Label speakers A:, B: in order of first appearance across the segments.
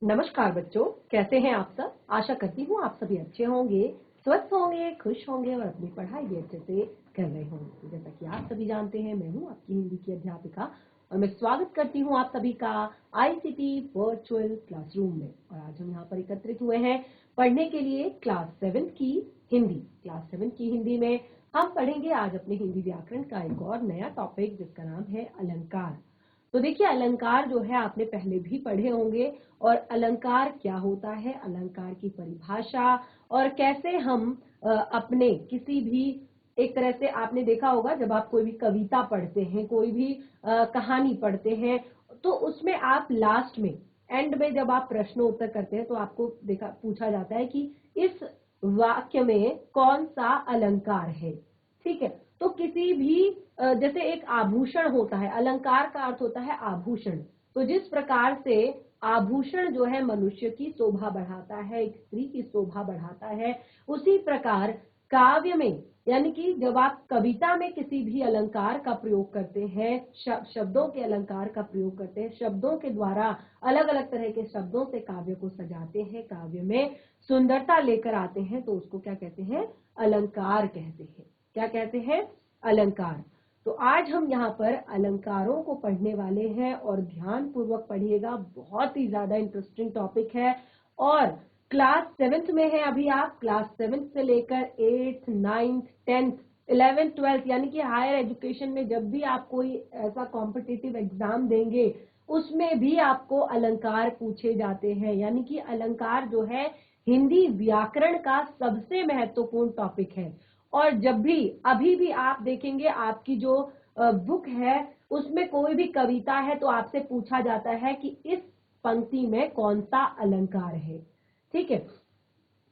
A: नमस्कार बच्चों, कैसे हैं आप सब। आशा करती हूँ आप सभी अच्छे होंगे, स्वस्थ होंगे, खुश होंगे और अपनी पढ़ाई भी अच्छे से कर रहे होंगे। जैसा कि आप सभी जानते हैं, मैं हूँ आपकी हिंदी की अध्यापिका और मैं स्वागत करती हूँ आप सभी का आईसीटी वर्चुअल क्लासरूम में। और आज हम यहाँ पर एकत्रित हुए हैं पढ़ने के लिए क्लास 7 की हिंदी। क्लास 7 की हिंदी में हम पढ़ेंगे आज अपने हिंदी व्याकरण का एक और नया टॉपिक, जिसका नाम है अलंकार। तो देखिए, अलंकार जो है आपने पहले भी पढ़े होंगे। और अलंकार क्या होता है, अलंकार की परिभाषा, और कैसे हम अपने किसी भी, एक तरह से आपने देखा होगा जब आप कोई भी कविता पढ़ते हैं, कोई भी कहानी पढ़ते हैं, तो उसमें आप लास्ट में, एंड में जब आप प्रश्न उत्तर करते हैं तो आपको पूछा जाता है कि इस वाक्य में कौन सा अलंकार है। ठीक है, तो किसी भी जैसे एक आभूषण होता है, अलंकार का अर्थ होता है आभूषण। तो जिस प्रकार से आभूषण जो है मनुष्य की शोभा बढ़ाता है, एक स्त्री की शोभा बढ़ाता है, उसी प्रकार काव्य में, यानी कि जब आप कविता में किसी भी अलंकार का प्रयोग करते हैं, शब्दों के अलंकार का प्रयोग करते हैं, शब्दों के द्वारा अलग अलग तरह के शब्दों से काव्य को सजाते हैं, काव्य में सुंदरता लेकर आते हैं, तो उसको क्या कहते हैं, अलंकार कहते हैं। क्या कहते हैं, अलंकार। तो आज हम यहाँ पर अलंकारों को पढ़ने वाले हैं और ध्यान पूर्वक पढ़िएगा, बहुत ही ज्यादा इंटरेस्टिंग टॉपिक है। और क्लास 7th में है अभी आप, क्लास 7th से लेकर 8th 9th 10th 11th 12th, यानी कि हायर एजुकेशन में जब भी आप कोई ऐसा कॉम्पिटिटिव एग्जाम देंगे उसमें भी आपको अलंकार पूछे जाते हैं। यानी कि अलंकार जो है हिंदी व्याकरण का सबसे महत्वपूर्ण टॉपिक है। और जब भी, अभी भी आप देखेंगे आपकी जो बुक है उसमें कोई भी कविता है तो आपसे पूछा जाता है कि इस पंक्ति में कौन सा अलंकार है। ठीक है,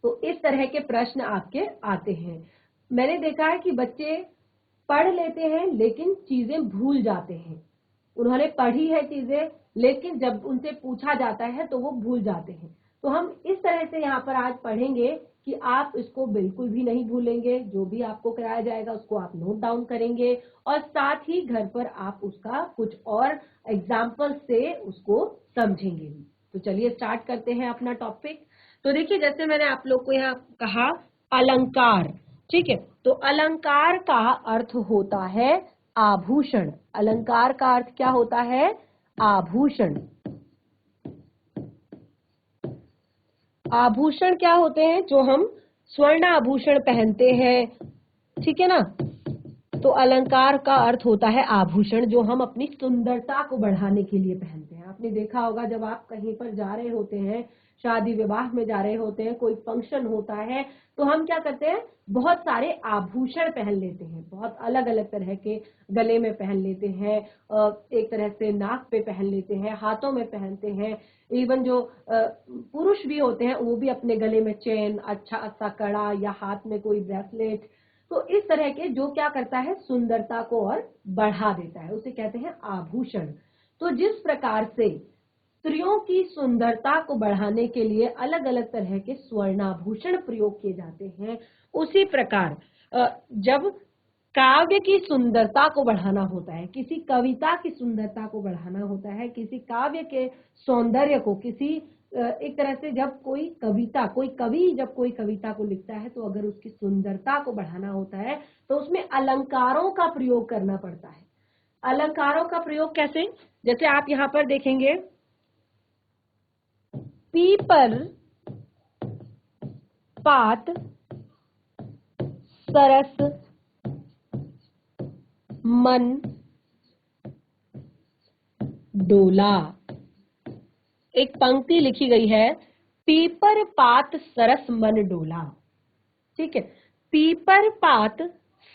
A: तो इस तरह के प्रश्न आपके आते हैं। मैंने देखा है कि बच्चे पढ़ लेते हैं लेकिन चीजें भूल जाते हैं। उन्होंने पढ़ी है चीजें, लेकिन जब उनसे पूछा जाता है तो वो भूल जाते हैं। तो हम इस तरह से यहाँ पर आज पढ़ेंगे कि आप इसको बिल्कुल भी नहीं भूलेंगे। जो भी आपको कराया जाएगा उसको आप नोट डाउन करेंगे और साथ ही घर पर आप उसका कुछ और एग्जाम्पल से उसको समझेंगे भी। तो चलिए स्टार्ट करते हैं अपना टॉपिक। तो देखिए, जैसे मैंने आप लोग को यहाँ कहा, अलंकार। ठीक है, तो अलंकार का अर्थ होता है आभूषण। अलंकार का अर्थ क्या होता है, आभूषण। आभूषण क्या होते हैं, जो हम स्वर्ण आभूषण पहनते हैं, ठीक है ना। तो अलंकार का अर्थ होता है आभूषण, जो हम अपनी सुंदरता को बढ़ाने के लिए पहनते हैं। आपने देखा होगा जब आप कहीं पर जा रहे होते हैं, शादी विवाह में जा रहे होते हैं, कोई फंक्शन होता है, तो हम क्या करते हैं, बहुत सारे आभूषण पहन लेते हैं, बहुत अलग अलग तरह के, गले में पहन लेते हैं, एक तरह से नाक पे पहन लेते हैं, हाथों में पहनते हैं। इवन जो पुरुष भी होते हैं वो भी अपने गले में चेन, अच्छा सा कड़ा या हाथ में कोई ब्रेसलेट, तो इस तरह के, जो क्या करता है, सुंदरता को और बढ़ा देता है, उसे कहते हैं आभूषण। तो जिस प्रकार से स्त्रियों की सुंदरता को बढ़ाने के लिए अलग अलग तरह के स्वर्णाभूषण प्रयोग किए जाते हैं, उसी प्रकार जब काव्य की सुंदरता को बढ़ाना होता है, किसी कविता की सुंदरता को बढ़ाना होता है, किसी काव्य के सौंदर्य को, किसी एक तरह से जब कोई कविता, कोई कवि जब कोई कविता को लिखता है तो अगर उसकी सुंदरता को बढ़ाना होता है तो उसमें अलंकारों का प्रयोग करना पड़ता है। अलंकारों का प्रयोग कैसे, जैसे आप यहाँ पर देखेंगे, पीपर पात सरस मन डोला। एक पंक्ति लिखी गई है, पीपर पात सरस मन डोला। ठीक है, पीपर पात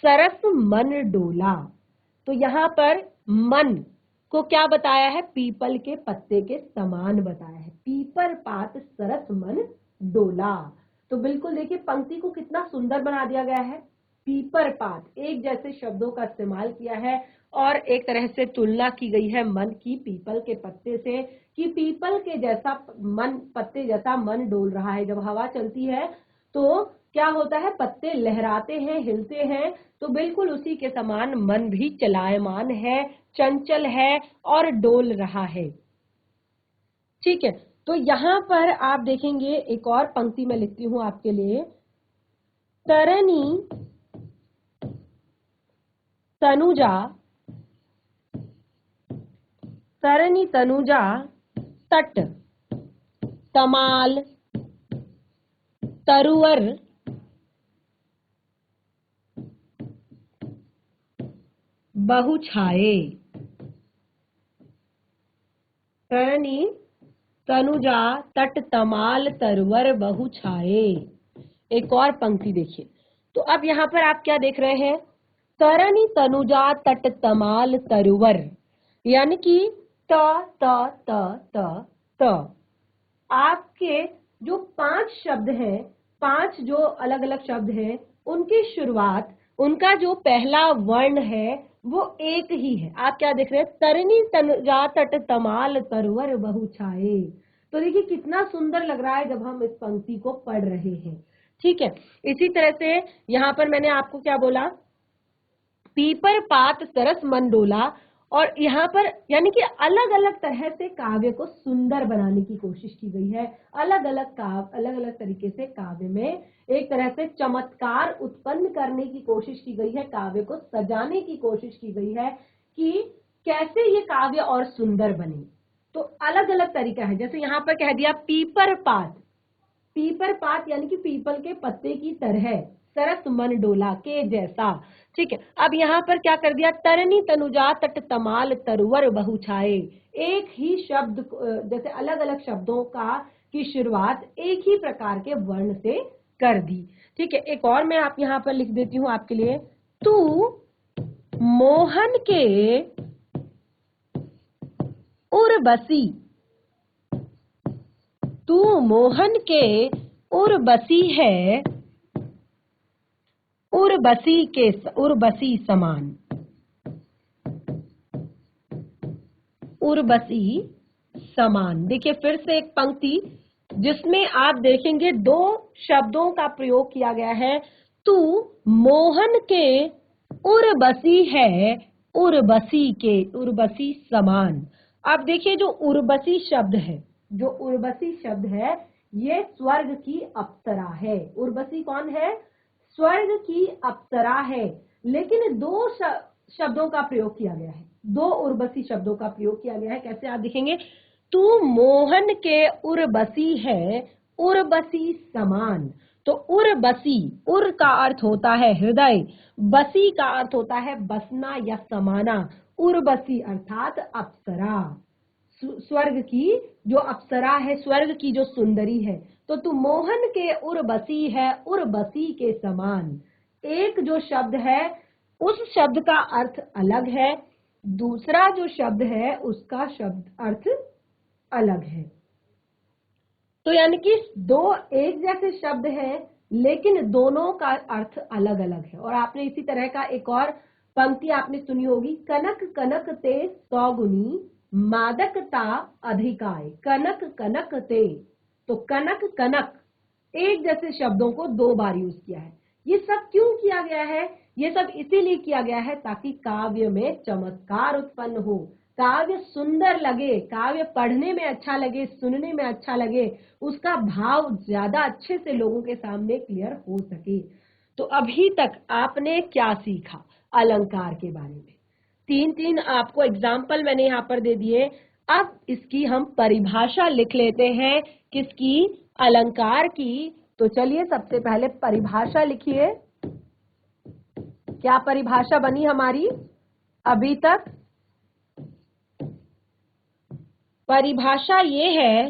A: सरस मन डोला। तो यहाँ पर मन को क्या बताया है, पीपल के पत्ते के समान बताया है, पीपर पात सरस मन डोला। तो बिल्कुल देखिए, पंक्ति को कितना सुंदर बना दिया गया है। पीपर पात, एक जैसे शब्दों का इस्तेमाल किया है और एक तरह से तुलना की गई है मन की पीपल के पत्ते से, कि पीपल के जैसा मन, पत्ते जैसा मन डोल रहा है। जब हवा चलती है तो क्या होता है, पत्ते लहराते हैं, हिलते हैं, तो बिल्कुल उसी के समान मन भी चलायमान है, चंचल है और डोल रहा है। ठीक है, तो यहां पर आप देखेंगे एक और पंक्ति में लिखती हूं आपके लिए, तरनी तनुजा, तरनी तनुजा तट तमाल तरुवर बहु छाए। तरनी तनुजा तट तमाल तरुवर बहु छाए। एक और पंक्ति देखिए, तो अब यहाँ पर आप क्या देख रहे हैं, तरनी तनुजा तट तमाल तरुवर, यानी कि त त त त त आपके जो 5 शब्द हैं, 5 जो अलग अलग शब्द हैं, उनकी शुरुआत, उनका जो पहला वर्ण है वो एक ही है। आप क्या देख रहे हैं, तरनी तनुजा तट तमाल तरुवर बहु छाए। तो देखिए कितना सुंदर लग रहा है जब हम इस पंक्ति को पढ़ रहे हैं। ठीक है, इसी तरह से यहाँ पर मैंने आपको क्या बोला, पीपर पात सरस मंडोला, और यहाँ पर यानी कि अलग अलग तरह से काव्य को सुंदर बनाने की कोशिश की गई है। अलग अलग तरीके से काव्य में एक तरह से चमत्कार उत्पन्न करने की कोशिश की गई है, काव्य को सजाने की कोशिश की गई है कि कैसे ये काव्य और सुंदर बने। तो अलग अलग तरीका है, जैसे यहाँ पर कह दिया पीपर पात, पीपर पात यानी कि पीपल के पत्ते की तरह, सरस मन डोला के जैसा। ठीक है, अब यहाँ पर क्या कर दिया, तरनी तनुजा तट तमाल तरुवर बहु छाए। एक ही शब्द, जैसे अलग अलग शब्दों का की शुरुआत एक ही प्रकार के वर्ण से कर दी। ठीक है, एक और मैं आप यहाँ पर लिख देती हूँ आपके लिए, तू मोहन के उर्वशी, तू मोहन के उर्वशी है, उर्वशी समान, उर्वशी समान। देखिए फिर से एक पंक्ति जिसमें आप देखेंगे 2 शब्दों का प्रयोग किया गया है, तू मोहन के उर्वशी है, उर्वशी समान। अब देखिए जो उर्वशी शब्द है, जो उर्वशी शब्द है ये स्वर्ग की अप्सरा है। उर्वशी कौन है, स्वर्ग की अप्सरा है। लेकिन 2 शब्दों का प्रयोग किया गया है, 2 उर्वशी शब्दों का प्रयोग किया गया है। कैसे आप देखेंगे, तू मोहन के उर्वशी है, उर्वशी समान। तो उर्वशी, उर का अर्थ होता है हृदय, बसी का अर्थ होता है बसना या समाना। उर्वशी अर्थात अप्सरा, स्वर्ग की जो अप्सरा है, स्वर्ग की जो सुंदरी है। तो तू मोहन के उर्वशी है, उर्वशी के समान। एक जो शब्द है उस शब्द का अर्थ अलग है, दूसरा जो शब्द है उसका शब्द अर्थ अलग है। तो यानी कि 2 एक जैसे शब्द हैं लेकिन दोनों का अर्थ अलग अलग है। और आपने इसी तरह का एक और पंक्ति आपने सुनी होगी, कनक कनक ते 100 गुनी मादकता अधिकाय, कनक कनक ते। तो कनक कनक एक जैसे शब्दों को 2 बार यूज किया है। ये सब क्यों किया गया है, ये सब इसीलिए किया गया है ताकि काव्य में चमत्कार उत्पन्न हो, काव्य सुंदर लगे, काव्य पढ़ने में अच्छा लगे, सुनने में अच्छा लगे, उसका भाव ज्यादा अच्छे से लोगों के सामने क्लियर हो सके। तो अभी तक आपने क्या सीखा अलंकार के बारे में, 3 आपको एग्जाम्पल मैंने यहाँ पर दे दिए। अब इसकी हम परिभाषा लिख लेते हैं, किसकी, अलंकार की। तो चलिए सबसे पहले परिभाषा लिखिए। क्या परिभाषा बनी हमारी अभी तक, परिभाषा ये है,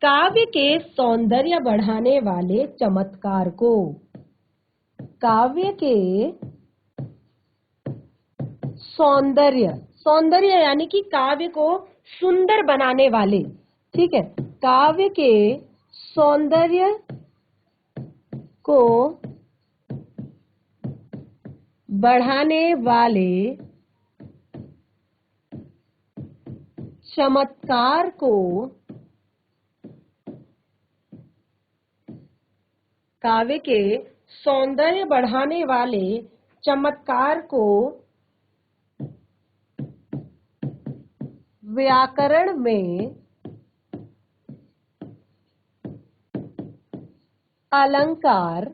A: काव्य के सौंदर्य बढ़ाने वाले चमत्कार को, काव्य के सौंदर्य, सौंदर्य यानी कि काव्य को सुंदर बनाने वाले, ठीक है, काव्य के सौंदर्य को बढ़ाने वाले चमत्कार को, काव्य के सौंदर्य बढ़ाने वाले चमत्कार को व्याकरण में अलंकार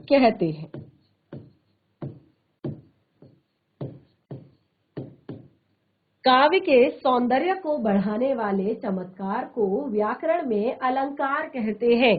A: कहते हैं। काव्य के सौंदर्य को बढ़ाने वाले चमत्कार को व्याकरण में अलंकार कहते हैं।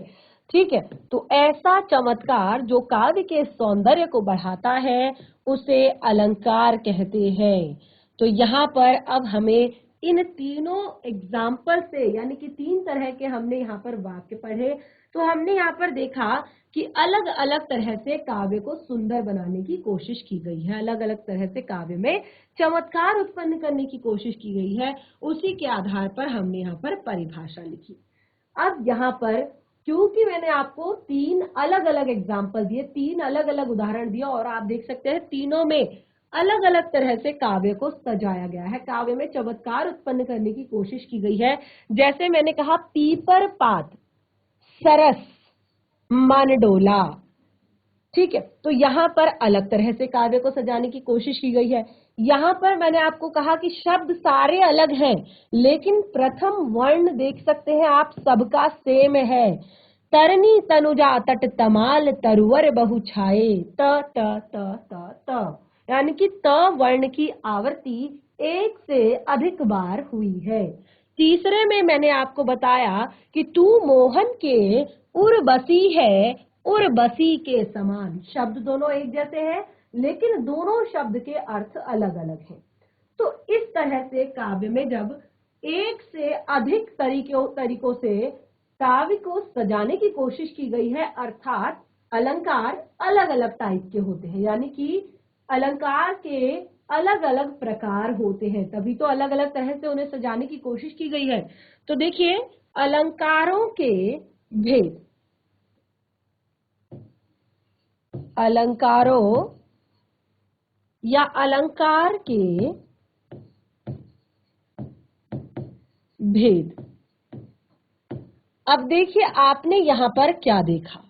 A: ठीक है, तो ऐसा चमत्कार जो काव्य के सौंदर्य को बढ़ाता है उसे अलंकार कहते हैं। तो यहाँ पर अब हमें इन तीनों एग्जाम्पल से, यानी कि तीन तरह के हमने यहाँ पर वाक्य पढ़े, तो हमने यहाँ पर देखा कि अलग अलग तरह से काव्य को सुंदर बनाने की कोशिश की गई है, अलग अलग तरह से काव्य में चमत्कार उत्पन्न करने की कोशिश की गई है। उसी के आधार पर हमने यहाँ पर परिभाषा लिखी। अब यहाँ पर क्योंकि मैंने आपको तीन अलग अलग एग्जाम्पल दिए, तीन अलग अलग उदाहरण दिया, और आप देख सकते हैं तीनों में अलग अलग तरह से काव्य को सजाया गया है, काव्य में चमत्कार उत्पन्न करने की कोशिश की गई है। जैसे मैंने कहा, पीपर पात सरस मन डोला। ठीक है, तो यहाँ पर अलग तरह से काव्य को सजाने की कोशिश की गई है। यहाँ पर मैंने आपको कहा कि शब्द सारे अलग हैं, लेकिन प्रथम वर्ण देख सकते हैं आप, सबका सेम है। तरनी तनुजा तट तमाल तरुवर बहु छाए, त त त त त, यानी कि त वर्ण की आवृत्ति एक से अधिक बार हुई है। तीसरे में मैंने आपको बताया कि तू मोहन के उर्वशी है, उर्वशी के समान। शब्द दोनों एक जैसे हैं, लेकिन दोनों शब्द के अर्थ अलग अलग हैं। तो इस तरह से काव्य में जब एक से अधिक तरीकों से काव्य को सजाने की कोशिश की गई है, अर्थात अलंकार अलग अलग टाइप के होते हैं, यानी कि अलंकार के अलग अलग प्रकार होते हैं, तभी तो अलग अलग तरह से उन्हें सजाने की कोशिश की गई है। तो देखिए, अलंकारों के भेद, अलंकारों या अलंकार के भेद। अब देखिए, आपने यहां पर क्या देखा।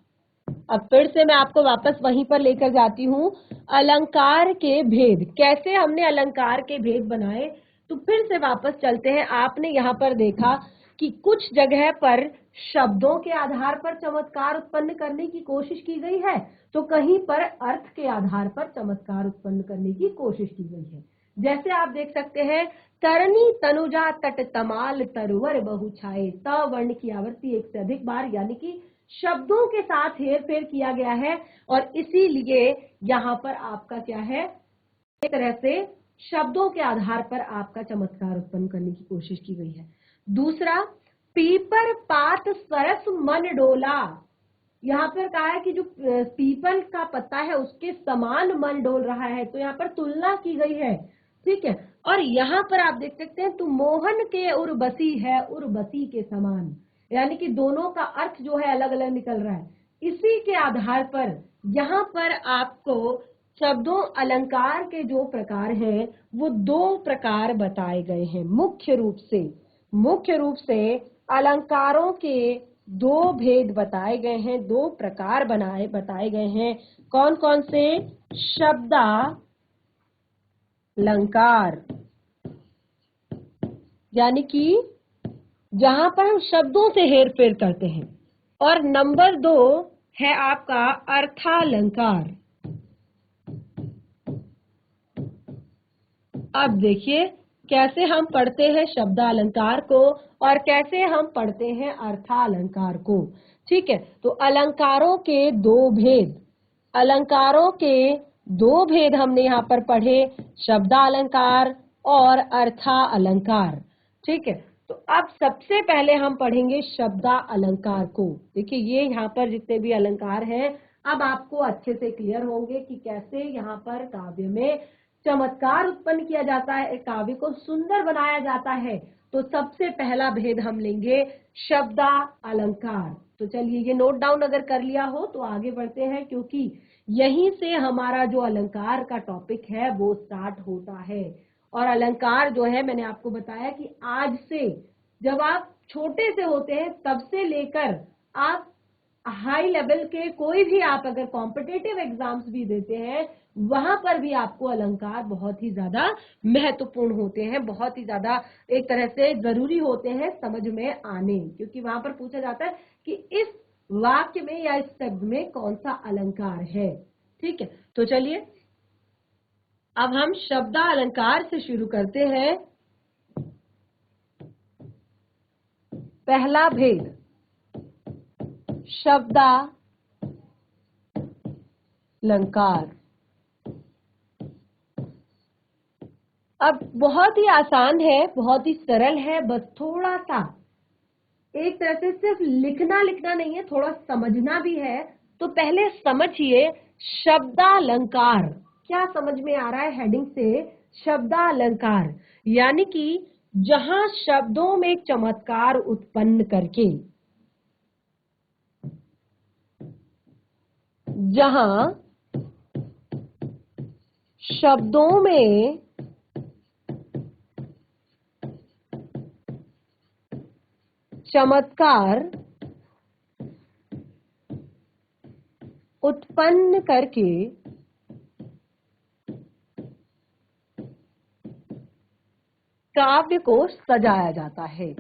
A: अब फिर से मैं आपको वापस वहीं पर लेकर जाती हूं। अलंकार के भेद, कैसे हमने अलंकार के भेद बनाए, तो फिर से वापस चलते हैं। आपने यहाँ पर देखा कि कुछ जगह पर शब्दों के आधार पर चमत्कार उत्पन्न करने की कोशिश की गई है, तो कहीं पर अर्थ के आधार पर चमत्कार उत्पन्न करने की कोशिश की गई है। जैसे आप देख सकते हैं, तरनी तनुजा तट तमाल तरुवर बहु छाए, त वर्ण की आवृत्ति एक से अधिक बार, यानी कि शब्दों के साथ हेर फेर किया गया है, और इसीलिए यहाँ पर आपका क्या है, एक तरह से शब्दों के आधार पर आपका चमत्कार उत्पन्न करने की कोशिश की गई है। दूसरा, पीपर पात सरस मन डोला। यहाँ पर कहा है कि जो पीपल का पत्ता है उसके समान मन डोल रहा है, तो यहाँ पर तुलना की गई है। ठीक है, और यहाँ पर आप देख सकते हैं, तू मोहन के उर्वशी है, उर्वशी के समान, यानी कि दोनों का अर्थ जो है अलग अलग निकल रहा है। इसी के आधार पर यहाँ पर आपको शब्दों, अलंकार के जो प्रकार हैं वो दो प्रकार बताए गए हैं। मुख्य रूप से अलंकारों के दो भेद बताए गए हैं, दो प्रकार बताए गए हैं। कौन कौन से? शब्दालंकार, यानी कि जहां पर हम शब्दों से हेर फेर करते हैं, और नंबर 2 है आपका अर्थालंकार। अब देखिए कैसे हम पढ़ते हैं शब्दालंकार को और कैसे हम पढ़ते हैं अर्थालंकार को। ठीक है, तो अलंकारों के दो भेद हमने यहाँ पर पढ़े, शब्दालंकार और अर्थालंकार। ठीक है, तो अब सबसे पहले हम पढ़ेंगे शब्दालंकार को। देखिए, ये यहाँ पर जितने भी अलंकार हैं, अब आपको अच्छे से क्लियर होंगे कि कैसे यहाँ पर काव्य में चमत्कार उत्पन्न किया जाता है, काव्य को सुंदर बनाया जाता है। तो सबसे पहला भेद हम लेंगे शब्दालंकार। तो चलिए, ये नोट डाउन अगर कर लिया हो तो आगे बढ़ते हैं, क्योंकि यहीं से हमारा जो अलंकार का टॉपिक है वो स्टार्ट होता है। और अलंकार जो है, मैंने आपको बताया कि आज से, जब आप छोटे से होते हैं तब से लेकर आप हाई लेवल के कोई भी आप अगर कॉम्पिटिटिव एग्जाम्स भी देते हैं, वहां पर भी आपको अलंकार बहुत ही ज्यादा महत्वपूर्ण होते हैं, बहुत ही ज्यादा एक तरह से जरूरी होते हैं समझ में आने, क्योंकि वहां पर पूछा जाता है कि इस वाक्य में या इस शब्द में कौन सा अलंकार है। ठीक है, तो चलिए अब हम शब्दालंकार से शुरू करते हैं। पहला भेद, शब्दालंकार। अब बहुत ही आसान है, बहुत ही सरल है, बस थोड़ा सा एक तरह से सिर्फ लिखना नहीं है, थोड़ा समझना भी है। तो पहले समझिए शब्दालंकार क्या समझ में आ रहा है। हेडिंग से शब्दालंकार यानी कि जहां शब्दों में चमत्कार उत्पन्न करके, जहां शब्दों में चमत्कार उत्पन्न करके काव्य को सजाया जाता है,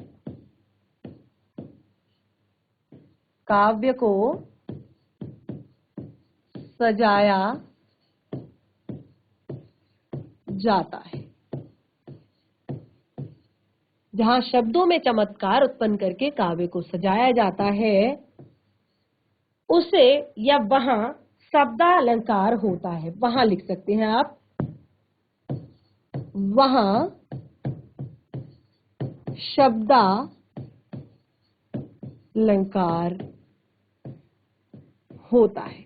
A: काव्य को सजाया जाता है। जहां शब्दों में चमत्कार उत्पन्न करके काव्य को सजाया जाता है, उसे या वहां शब्दालंकार होता है। वहां लिख सकते हैं आप, वहां शब्दालंकार होता है,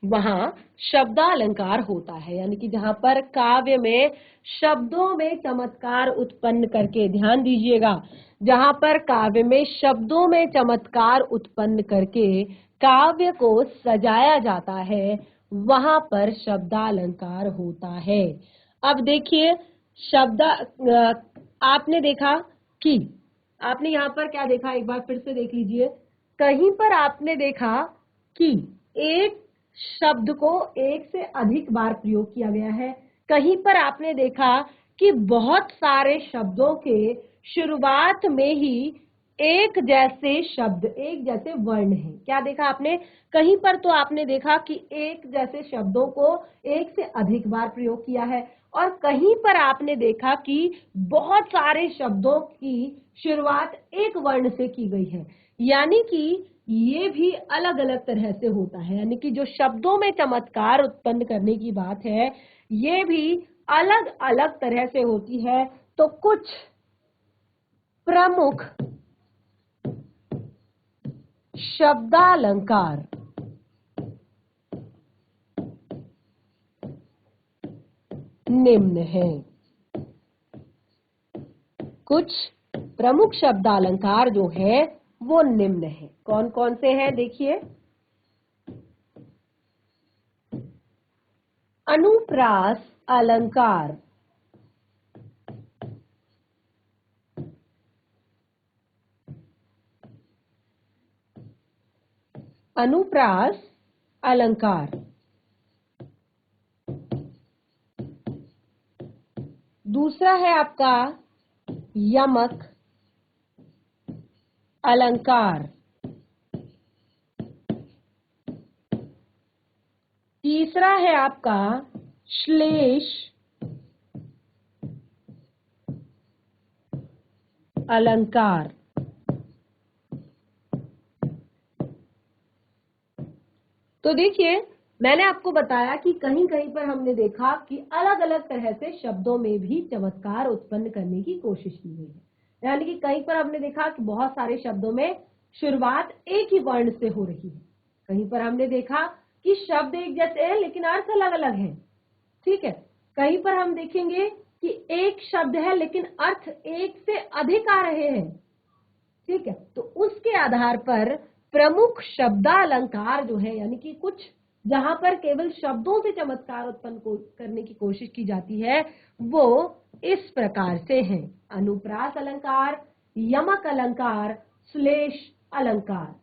A: वहां शब्दालंकार होता है। यानी कि जहां पर काव्य में शब्दों में चमत्कार उत्पन्न करके, ध्यान दीजिएगा, जहां पर काव्य में शब्दों में चमत्कार उत्पन्न करके काव्य को सजाया जाता है, वहां पर शब्दालंकार होता है। अब देखिए आपने देखा कि, आपने यहां पर क्या देखा, एक बार फिर से देख लीजिए। कहीं पर आपने देखा कि एक शब्द को एक से अधिक बार प्रयोग किया गया है, कहीं पर आपने देखा कि बहुत सारे शब्दों के शुरुआत में ही एक जैसे शब्द, एक जैसे वर्ण है। क्या देखा आपने, कहीं पर तो आपने देखा कि एक जैसे शब्दों को एक से अधिक बार प्रयोग किया है, और कहीं पर आपने देखा कि बहुत सारे शब्दों की शुरुआत एक वर्ण से की गई है। यानी कि ये भी अलग अलग तरह से होता है। यानी कि जो शब्दों में चमत्कार उत्पन्न करने की बात है, ये भी अलग अलग तरह से होती है। तो कुछ प्रमुख शब्दालंकार निम्न है। कुछ प्रमुख शब्दालंकार जो है वो निम्न है। कौन कौन से हैं देखिए। अनुप्रास अलंकार, अनुप्रास अलंकार। दूसरा है आपका यमक अलंकार। तीसरा है आपका श्लेष अलंकार। तो देखिए, मैंने आपको बताया कि कहीं कहीं पर हमने देखा कि अलग अलग तरह से शब्दों में भी चमत्कार उत्पन्न करने की कोशिश की गई है। यानी कि कहीं पर हमने देखा कि बहुत सारे शब्दों में शुरुआत एक ही वर्ण से हो रही है, कहीं पर हमने देखा कि शब्द एक जैसे हैं लेकिन अर्थ अलग अलग है। ठीक है, कहीं पर हम देखेंगे कि एक शब्द है लेकिन अर्थ एक से अधिक आ रहे हैं। ठीक है, तो उसके आधार पर प्रमुख शब्दालंकार जो है, यानी कि कुछ जहां पर केवल शब्दों से चमत्कार उत्पन्न करने की कोशिश की जाती है, वो इस प्रकार से हैं। अनुप्रास अलंकार, यमक अलंकार, श्लेष अलंकार।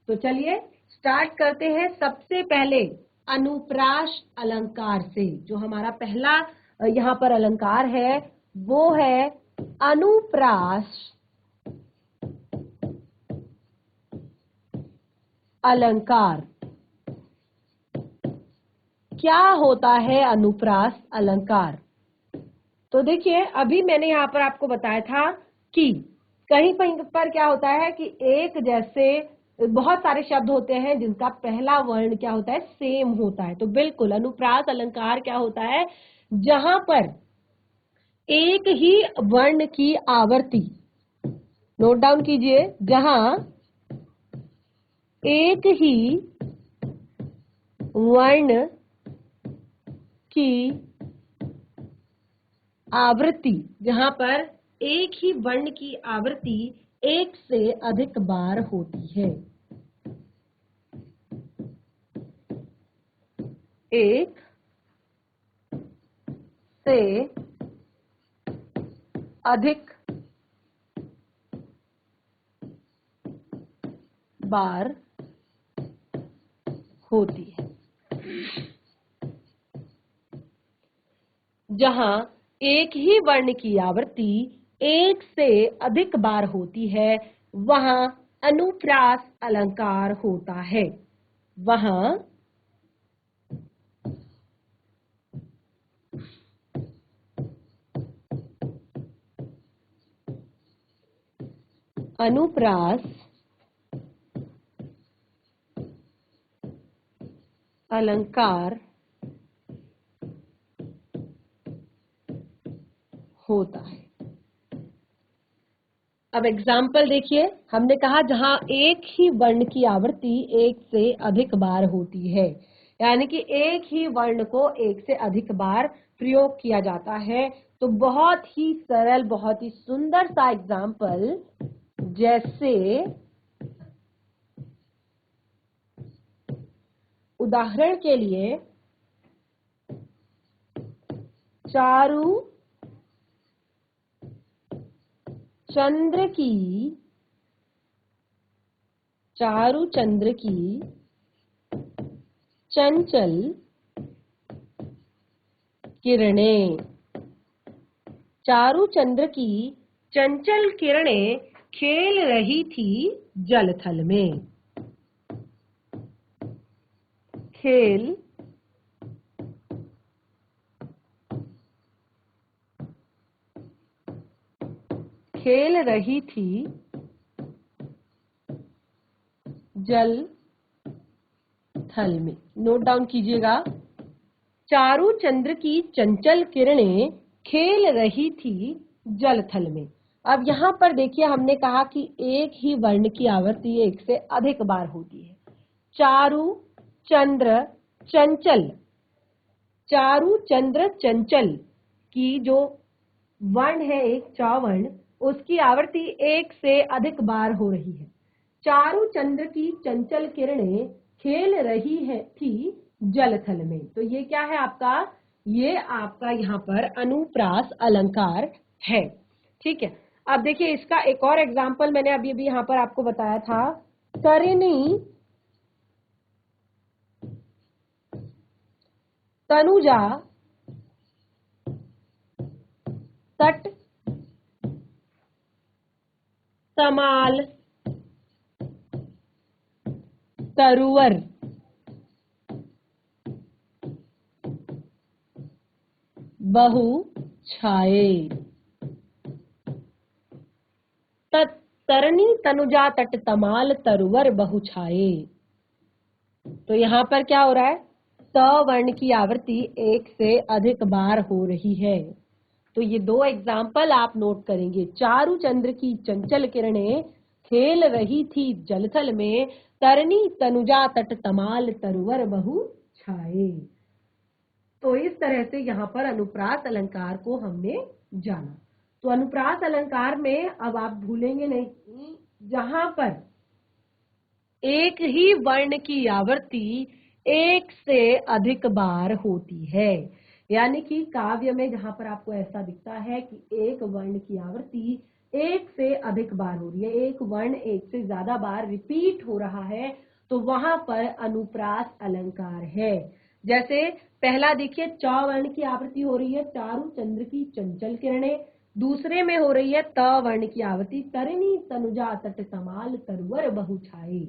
A: तो चलिए स्टार्ट करते हैं सबसे पहले अनुप्रास अलंकार से। जो हमारा पहला यहाँ पर अलंकार है वो है अनुप्रास अलंकार। क्या होता है अनुप्रास अलंकार? तो देखिए अभी मैंने यहाँ पर आपको बताया था कि कहीं पर क्या होता है कि एक जैसे बहुत सारे शब्द होते हैं जिनका पहला वर्ण क्या होता है, सेम होता है। तो बिल्कुल अनुप्रास अलंकार क्या होता है, जहां पर एक ही वर्ण की आवर्ती, नोट डाउन कीजिए, जहां एक ही वर्ण की आवृत्ति, जहां पर एक ही वर्ण की आवृत्ति एक से अधिक बार होती है। एक से अधिक बार होती है। जहां एक ही वर्ण की आवृत्ति एक से अधिक बार होती है वहां अनुप्रास अलंकार होता है। वहां अनुप्रास अलंकार होता है। अब एग्जाम्पल देखिए, हमने कहा जहां एक ही वर्ण की आवृत्ति एक से अधिक बार होती है, यानी कि एक ही वर्ण को एक से अधिक बार प्रयोग किया जाता है। तो बहुत ही सरल, बहुत ही सुंदर सा एग्जाम्पल, जैसे उदाहरण के लिए चारू चंद्र की चंचल किरणें। चारू चंद्र की चंचल किरणें खेल रही थी जलथल में। खेल रही थी जल थल में। नोट डाउन कीजिएगा, चारू चंद्र की चंचल किरणें खेल रही थी जलथल में। अब यहाँ पर देखिए हमने कहा कि एक ही वर्ण की आवृत्ति एक से अधिक बार होती है। चारू चंद्र चंचल, चारू चंद्र चंचल की जो वर्ण है एक चावर्ण, उसकी आवृत्ति एक से अधिक बार हो रही है। चारू चंद्र की चंचल किरणें खेल रही है थी जलथल में। तो ये क्या है आपका, ये आपका यहाँ पर अनुप्रास अलंकार है। ठीक है, अब देखिए इसका एक और एग्जाम्पल मैंने अभी अभी यहाँ पर आपको बताया था। तरिणी तनुजा तट तमाल तरुवर बहु छाए। तरणी तनुजा तट तमाल तरुवर बहु छाए। तो यहाँ पर क्या हो रहा है, त वर्ण की आवृत्ति एक से अधिक बार हो रही है। तो ये दो एग्जाम्पल आप नोट करेंगे। चारू चंद्र की चंचल किरणें खेल रही थी जलथल में, तरणी तनुजा तट तमाल तरुवर बहु छाए। तो इस तरह से यहाँ पर अनुप्रास अलंकार को हमने जाना। तो अनुप्रास अलंकार में अब आप भूलेंगे नहीं, जहां पर एक ही वर्ण की आवृत्ति एक से अधिक बार होती है, यानी कि काव्य में जहां पर आपको ऐसा दिखता है कि एक वर्ण की आवृत्ति एक से अधिक बार हो रही है, एक वर्ण एक से ज्यादा बार रिपीट हो रहा है, तो वहां पर अनुप्रास अलंकार है। जैसे पहला देखिए, च वर्ण की आवृत्ति हो रही है चारु चंद्र की चंचल किरणें। दूसरे में हो रही है त वर्ण की आवृत्ति तरिणी तनुजा तट तमाल तरवर बहु छाई।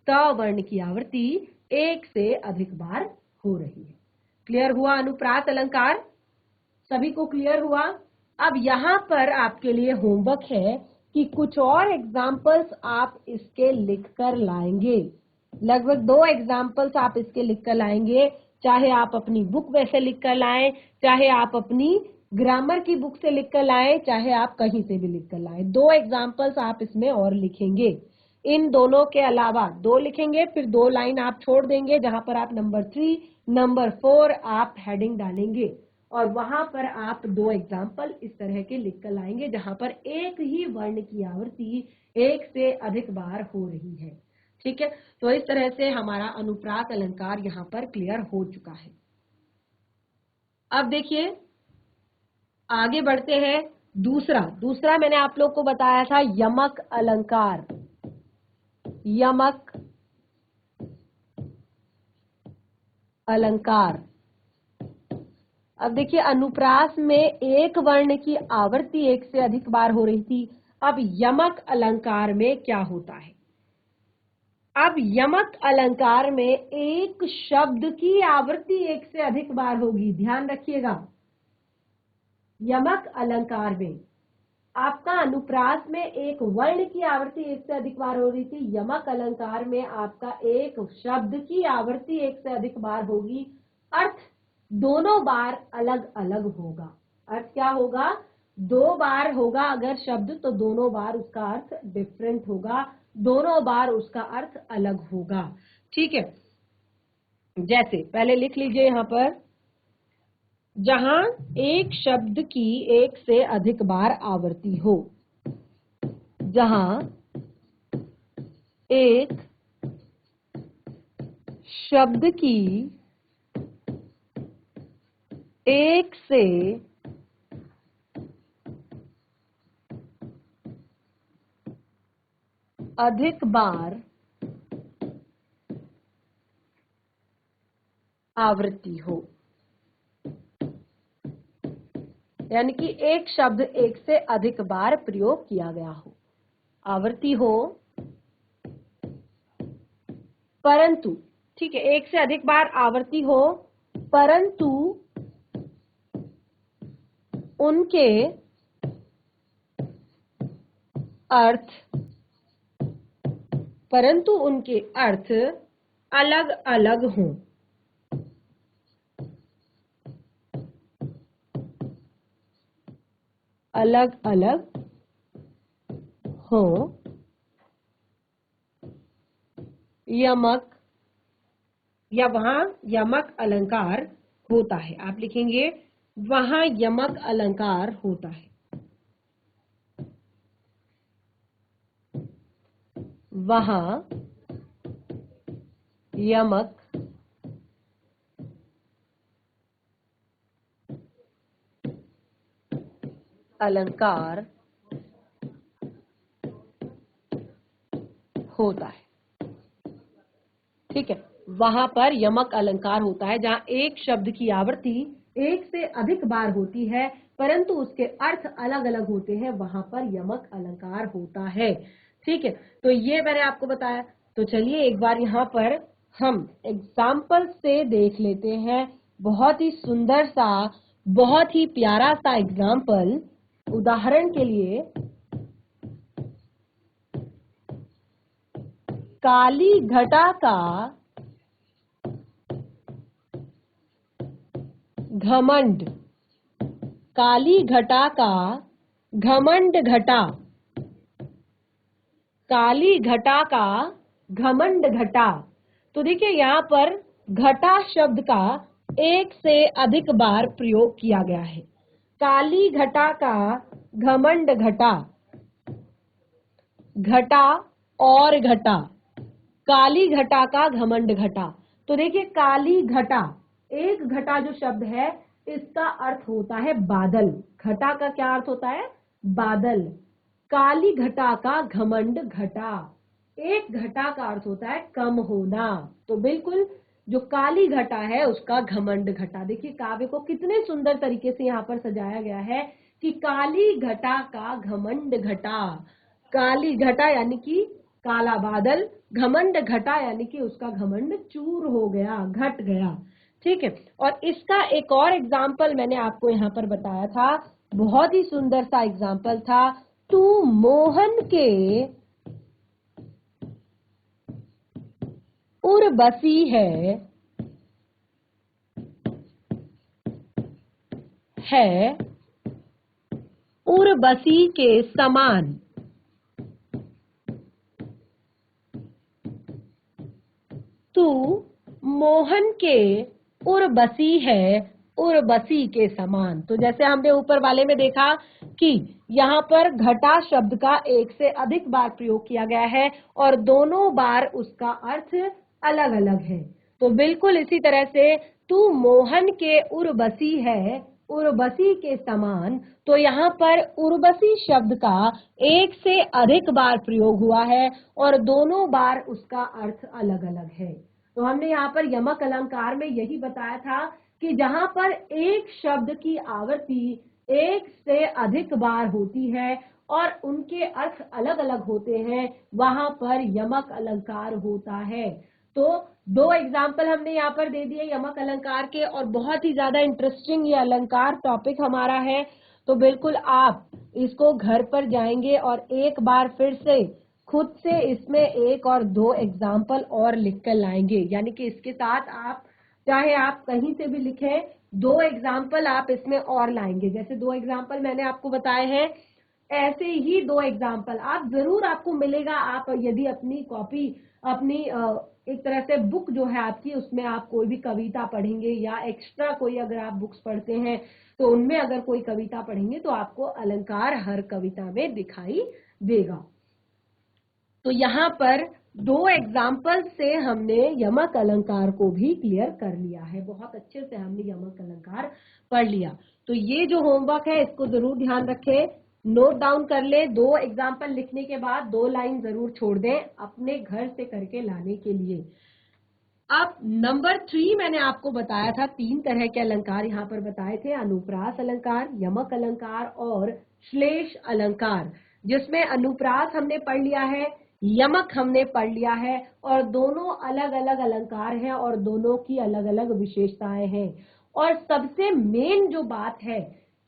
A: त वर्ण की आवृत्ति एक से अधिक बार हो रही है। क्लियर हुआ अनुप्रास अलंकार? सभी को क्लियर हुआ? अब यहाँ पर आपके लिए होमवर्क है कि कुछ और एग्जाम्पल्स आप इसके लिखकर लाएंगे। लगभग 2 एग्जाम्पल्स आप इसके लिखकर लाएंगे, चाहे आप अपनी बुक वैसे लिखकर लाएं, चाहे आप अपनी ग्रामर की बुक से लिखकर लाएं, चाहे आप कहीं से भी लिखकर लाएं। 2 एग्जाम्पल्स आप इसमें और लिखेंगे। इन दोनों के अलावा 2 लिखेंगे, फिर 2 लाइन आप छोड़ देंगे जहां पर आप नंबर 3, नंबर 4 आप हेडिंग डालेंगे और वहां पर आप 2 एग्जाम्पल इस तरह के लिखकर लाएंगे जहां पर एक ही वर्ण की आवृत्ति एक से अधिक बार हो रही है। ठीक है, तो इस तरह से हमारा अनुप्रास अलंकार यहाँ पर क्लियर हो चुका है। अब देखिए आगे बढ़ते हैं। दूसरा मैंने आप लोग को बताया था यमक अलंकार। यमक अलंकार। अब देखिए अनुप्रास में एक वर्ण की आवृत्ति एक से अधिक बार हो रही थी। अब यमक अलंकार में क्या होता है? अब यमक अलंकार में एक शब्द की आवृत्ति एक से अधिक बार होगी, ध्यान रखिएगा। यमक अलंकार में आपका अनुप्रास में एक वर्ण की आवृत्ति एक से अधिक बार हो रही थी, यमक अलंकार में आपका एक शब्द की आवृत्ति एक से अधिक बार होगी। अर्थ दोनों बार अलग अलग होगा। अर्थ क्या होगा? 2 बार होगा अगर शब्द, तो दोनों बार उसका अर्थ डिफरेंट होगा, दोनों बार उसका अर्थ अलग होगा। ठीक है, जैसे पहले लिख लीजिए यहां पर, जहां एक शब्द की एक से अधिक बार आवृत्ति हो। जहां एक शब्द की एक से अधिक बार आवृत्ति हो, यानी कि एक शब्द एक से अधिक बार प्रयोग किया गया हो, आवृत्ति हो, परंतु ठीक है, एक से अधिक बार आवृत्ति हो परंतु उनके अर्थ अलग अलग हों। अलग अलग हो, यमक या वहां यमक अलंकार होता है। आप लिखेंगे वहां यमक अलंकार होता है। वहां यमक अलंकार होता है। ठीक है, वहां पर यमक अलंकार होता है जहां एक शब्द की आवृत्ति एक से अधिक बार होती है परंतु उसके अर्थ अलग अलग होते हैं, वहां पर यमक अलंकार होता है। ठीक है, तो ये मैंने आपको बताया। तो चलिए एक बार यहाँ पर हम एग्जाम्पल से देख लेते हैं। बहुत ही सुंदर सा, बहुत ही प्यारा सा एग्जाम्पल। उदाहरण के लिए, काली घटा का घमंड। काली घटा का घमंड घटा। काली घटा का घमंड घटा। तो देखिए यहां पर घटा शब्द का एक से अधिक बार प्रयोग किया गया है। काली घटा का घमंड घटा। घटा और घटा, काली घटा का घमंड घटा। तो देखिए काली घटा, एक घटा जो शब्द है इसका अर्थ होता है बादल। घटा का क्या अर्थ होता है? बादल। काली घटा का घमंड घटा। एक घटा का अर्थ होता है कम होना, तो बिल्कुल जो काली घटा है उसका घमंड घटा। देखिए काव्य को कितने सुंदर तरीके से यहाँ पर सजाया गया है कि काली घटा का घमंड घटा। काली घटा यानी कि काला बादल, घमंड घटा यानी कि उसका घमंड चूर हो गया, घट गया। ठीक है, और इसका एक और एग्जाम्पल मैंने आपको यहाँ पर बताया था, बहुत ही सुंदर सा एग्जाम्पल था। तू मोहन के उर्वशी है उर्वशी के समान। तू मोहन के उर्वशी है उर्वशी के समान। तो जैसे हमने ऊपर वाले में देखा कि यहाँ पर घटा शब्द का एक से अधिक बार प्रयोग किया गया है और दोनों बार उसका अर्थ अलग अलग है। तो बिल्कुल इसी तरह से तू मोहन के उर्वशी है उर्वशी के समान, तो यहाँ पर उर्वशी शब्द का एक से अधिक बार प्रयोग हुआ है और दोनों बार उसका अर्थ अलग अलग है। तो हमने यहाँ पर यमक अलंकार में यही बताया था कि जहां पर एक शब्द की आवृत्ति एक से अधिक बार होती है और उनके अर्थ अलग अलग होते हैं, वहां पर यमक अलंकार होता है। तो दो एग्जाम्पल हमने यहाँ पर दे दिए यमक अलंकार के, और बहुत ही ज्यादा इंटरेस्टिंग ये अलंकार टॉपिक हमारा है। तो बिल्कुल आप इसको घर पर जाएंगे और एक बार फिर से खुद से इसमें एक और दो एग्जाम्पल और लिख कर लाएंगे, यानी कि इसके साथ आप चाहे आप कहीं से भी लिखें, दो एग्जाम्पल आप इसमें और लाएंगे। जैसे दो एग्जाम्पल मैंने आपको बताए हैं, ऐसे ही दो एग्जाम्पल आप जरूर आपको मिलेगा। आप यदि अपनी कॉपी अपनी एक तरह से बुक जो है आपकी, उसमें आप कोई भी कविता पढ़ेंगे या एक्स्ट्रा कोई अगर आप बुक्स पढ़ते हैं तो उनमें अगर कोई कविता पढ़ेंगे तो आपको अलंकार हर कविता में दिखाई देगा। तो यहाँ पर दो एग्जाम्पल से हमने यमक अलंकार को भी क्लियर कर लिया है, बहुत अच्छे से हमने यमक अलंकार पढ़ लिया। तो ये जो होमवर्क है इसको जरूर ध्यान रखें, नोट डाउन कर ले। दो एग्जाम्पल लिखने के बाद दो लाइन जरूर छोड़ दें अपने घर से करके लाने के लिए। अब नंबर 3 मैंने आपको बताया था, तीन तरह के अलंकार यहाँ पर बताए थे, अनुप्रास अलंकार, यमक अलंकार और श्लेष अलंकार, जिसमें अनुप्रास हमने पढ़ लिया है, यमक हमने पढ़ लिया है, और दोनों अलग अलग अलंकार हैं और दोनों की अलग अलग विशेषताएं हैं। और सबसे मेन जो बात है,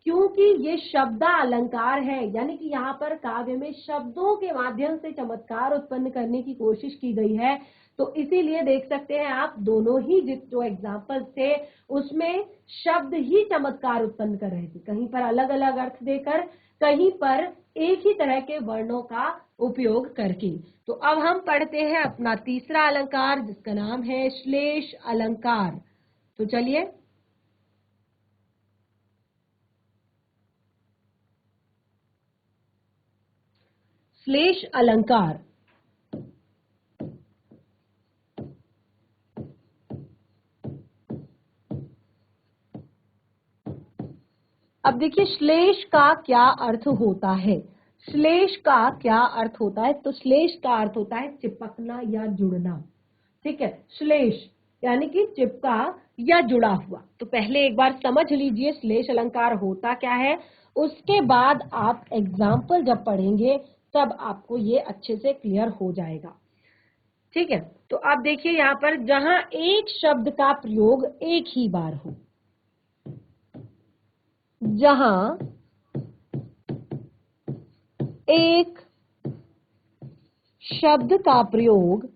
A: क्योंकि ये शब्द अलंकार है, यानी कि यहाँ पर काव्य में शब्दों के माध्यम से चमत्कार उत्पन्न करने की कोशिश की गई है, तो इसीलिए देख सकते हैं आप दोनों ही जो एग्जाम्पल्स थे उसमें शब्द ही चमत्कार उत्पन्न कर रहे थे, कहीं पर अलग अलग अर्थ देकर, कहीं पर एक ही तरह के वर्णों का उपयोग करके। तो अब हम पढ़ते हैं अपना तीसरा अलंकार जिसका नाम है श्लेष अलंकार। तो चलिए, श्लेष अलंकार। अब देखिए श्लेष का क्या अर्थ होता है। श्लेष का क्या अर्थ होता है, तो श्लेष का अर्थ होता है चिपकना या जुड़ना। ठीक है, श्लेष यानी कि चिपका या जुड़ा हुआ। तो पहले एक बार समझ लीजिए श्लेष अलंकार होता क्या है, उसके बाद आप एग्जाम्पल जब पढ़ेंगे तब आपको ये अच्छे से क्लियर हो जाएगा। ठीक है, तो आप देखिए यहाँ पर जहां एक शब्द का प्रयोग एक ही बार हो, जहां एक शब्द का प्रयोग,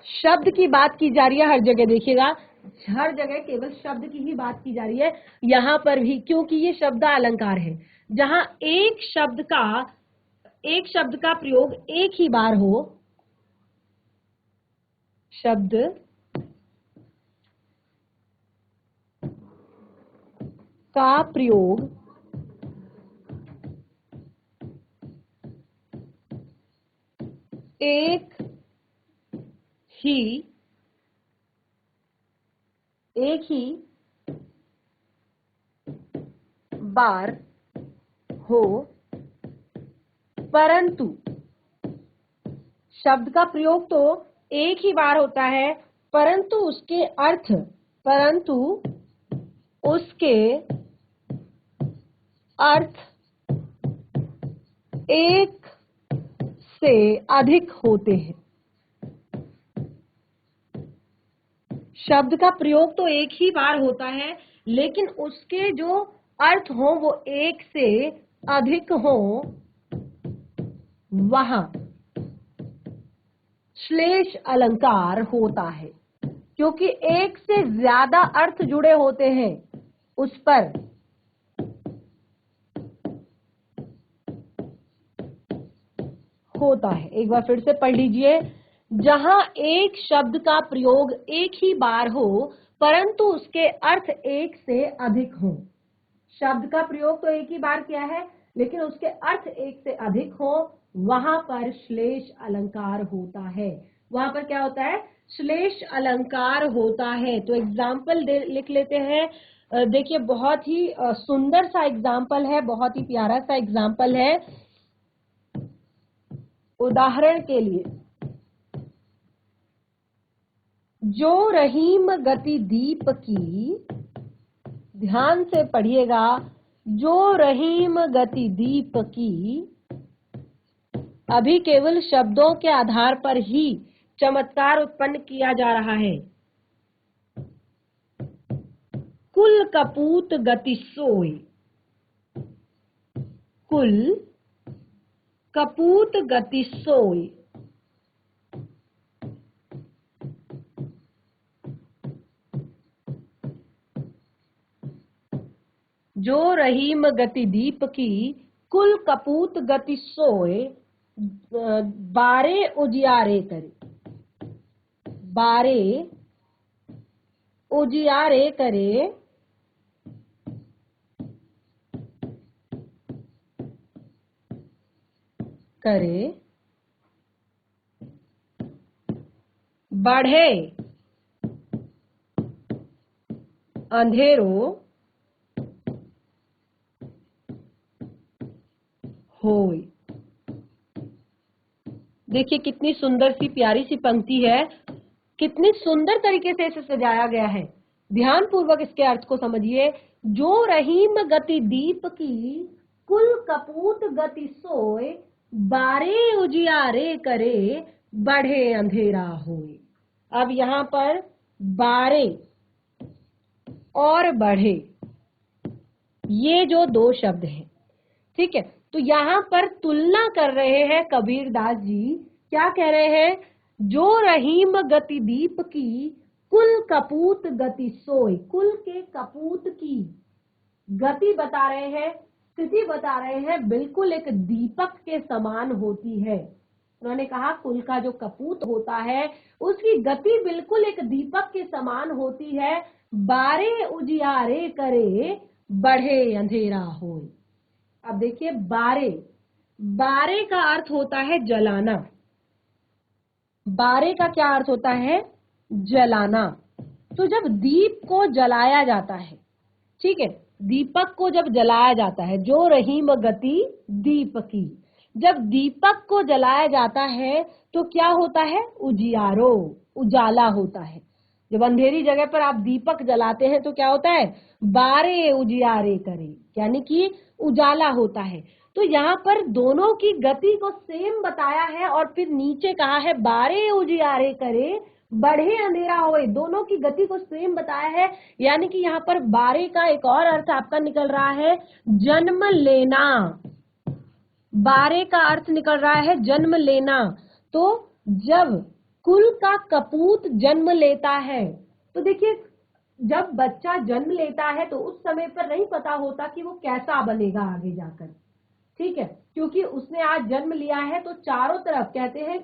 A: शब्द की बात की जा रही है हर जगह, देखिएगा हर जगह केवल शब्द की ही बात की जा रही है, यहां पर भी क्योंकि ये शब्द अलंकार है, जहां एक शब्द का प्रयोग एक ही बार हो, शब्द का प्रयोग एक ही बार हो, परंतु शब्द का प्रयोग तो एक ही बार होता है, परंतु उसके अर्थ एक से अधिक होते हैं। शब्द का प्रयोग तो एक ही बार होता है, लेकिन उसके जो अर्थ हो वो एक से अधिक हो, वहां श्लेष अलंकार होता है। क्योंकि एक से ज्यादा अर्थ जुड़े होते हैं उस पर होता है। एक बार फिर से पढ़ लीजिए। जहां एक शब्द का प्रयोग एक ही बार हो, परंतु उसके अर्थ एक से अधिक हो। शब्द का प्रयोग तो एक ही बार किया है, लेकिन उसके अर्थ एक से अधिक हो, वहां पर श्लेष अलंकार होता है। वहां पर क्या होता है? श्लेष अलंकार होता है। तो एग्जाम्पल लिख लेते हैं। देखिए, बहुत ही सुंदर सा एग्जाम्पल है, बहुत ही प्यारा सा एग्जाम्पल है। उदाहरण के लिए, जो रहीम गति दीप की, ध्यान से पढ़िएगा, जो रहीम गति दीप की, अभी केवल शब्दों के आधार पर ही चमत्कार उत्पन्न किया जा रहा है। कुल कपूत गति सोई, कुल कपूत गति सोई। जो रहीम गति दीप की, कुल कपूत गति सोए, बारे उजियारे करे, बारे उजियारे करे, करे, बढ़े अंधेरो होय। देखिए कितनी सुंदर सी प्यारी सी पंक्ति है, कितनी सुंदर तरीके से इसे सजाया गया है। ध्यान पूर्वक इसके अर्थ को समझिए। जो रहीम गति दीप की, कुल कपूत गति सोए, बारे उजियारे करे, बढ़े अंधेरा होए। अब यहाँ पर बारे और बढ़े, ये जो दो शब्द हैं, ठीक है, तो यहाँ पर तुलना कर रहे हैं कबीर दास जी। क्या कह रहे हैं? जो रहीम गति दीप की, कुल कपूत गति सोई। कुल के कपूत की गति बता रहे हैं, स्थिति बता रहे हैं, बिल्कुल एक दीपक के समान होती है। उन्होंने कहा कुल का जो कपूत होता है उसकी गति बिल्कुल एक दीपक के समान होती है। बारे उजियारे करे, बढ़े अंधेरा होए। अब देखिए, बारे, बारे का अर्थ होता है जलाना। बारे का क्या अर्थ होता है? जलाना। तो जब दीप को जलाया जाता है, ठीक है, दीपक को जब जलाया जाता है, जो रहीम गति दीप की, जब दीपक को जलाया जाता है तो क्या होता है? उजियारो, उजाला होता है। जब अंधेरी जगह पर आप दीपक जलाते हैं तो क्या होता है? बारे उजियारे करे, यानी कि उजाला होता है। तो यहाँ पर दोनों की गति को सेम बताया है और फिर नीचे कहा है बारे उजियारे करे, बढ़े अंधेरा होए। दोनों की गति को सेम बताया है, यानी कि यहाँ पर बारे का एक और अर्थ आपका निकल रहा है जन्म लेना। बारे का अर्थ निकल रहा है जन्म लेना। तो जब कुल का कपूत जन्म लेता है, तो देखिए जब बच्चा जन्म लेता है तो उस समय पर नहीं पता होता कि वो कैसा बनेगा आगे जाकर, ठीक है, क्योंकि उसने आज जन्म लिया है। तो चारों तरफ कहते हैं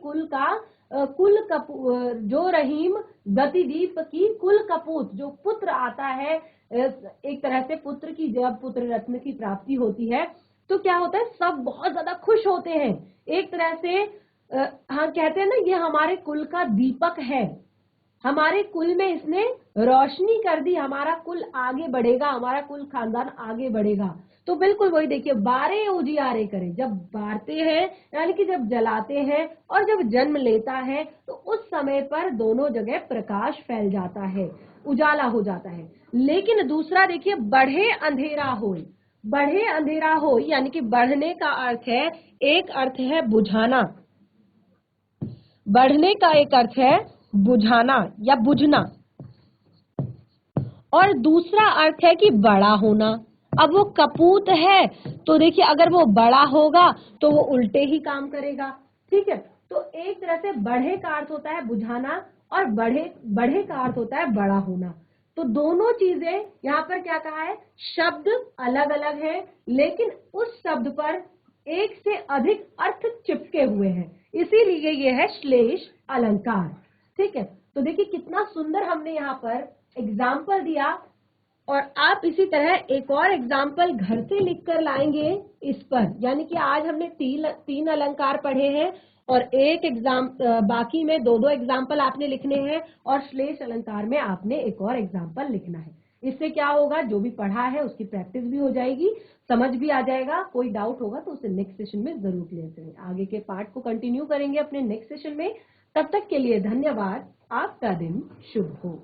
A: जो रहीम गतिदीप की कुल कपूत, जो पुत्र आता है, एक तरह से पुत्र की, जब पुत्र रत्न की प्राप्ति होती है तो क्या होता है? सब बहुत ज्यादा खुश होते हैं। एक तरह से हाँ कहते हैं ना, ये हमारे कुल का दीपक है। हमारे कुल में इसने रोशनी कर दी, हमारा कुल आगे बढ़ेगा, हमारा कुल खानदान आगे बढ़ेगा। तो बिल्कुल वही देखिए, बारे उजियारे करें, जब बारते हैं यानी कि जब जलाते हैं और जब जन्म लेता है तो उस समय पर दोनों जगह प्रकाश फैल जाता है, उजाला हो जाता है। लेकिन दूसरा देखिए, बढ़े अंधेरा होए, बढ़े अंधेरा हो यानी कि बढ़ने का अर्थ है, एक अर्थ है बुझाना, बढ़ने का एक अर्थ है बुझाना या बुझना, और दूसरा अर्थ है कि बड़ा होना। अब वो कपूत है तो देखिए, अगर वो बड़ा होगा तो वो उल्टे ही काम करेगा, ठीक है। तो एक तरह से बढ़े का अर्थ होता है बुझाना और बढ़े बढ़े का अर्थ होता है बड़ा होना। तो दोनों चीजें यहाँ पर क्या कहा है, शब्द अलग अलग है लेकिन उस शब्द पर एक से अधिक अर्थ चिपके हुए हैं, इसीलिए ये है श्लेष अलंकार, ठीक है। तो देखिए कितना सुंदर हमने यहाँ पर एग्जाम्पल दिया, और आप इसी तरह एक और एग्जाम्पल घर से लिख कर लाएंगे इस पर। यानी कि आज हमने तीन अलंकार पढ़े हैं और एक बाकी में दो दो एग्जाम्पल आपने लिखने हैं, और श्लेष अलंकार में आपने एक और एग्जाम्पल लिखना है। इससे क्या होगा, जो भी पढ़ा है उसकी प्रैक्टिस भी हो जाएगी, समझ भी आ जाएगा। कोई डाउट होगा तो उसे नेक्स्ट सेशन में जरूर क्लियर करें। आगे के पार्ट को कंटिन्यू करेंगे अपने नेक्स्ट सेशन में। तब तक के लिए धन्यवाद। आपका दिन शुभ हो।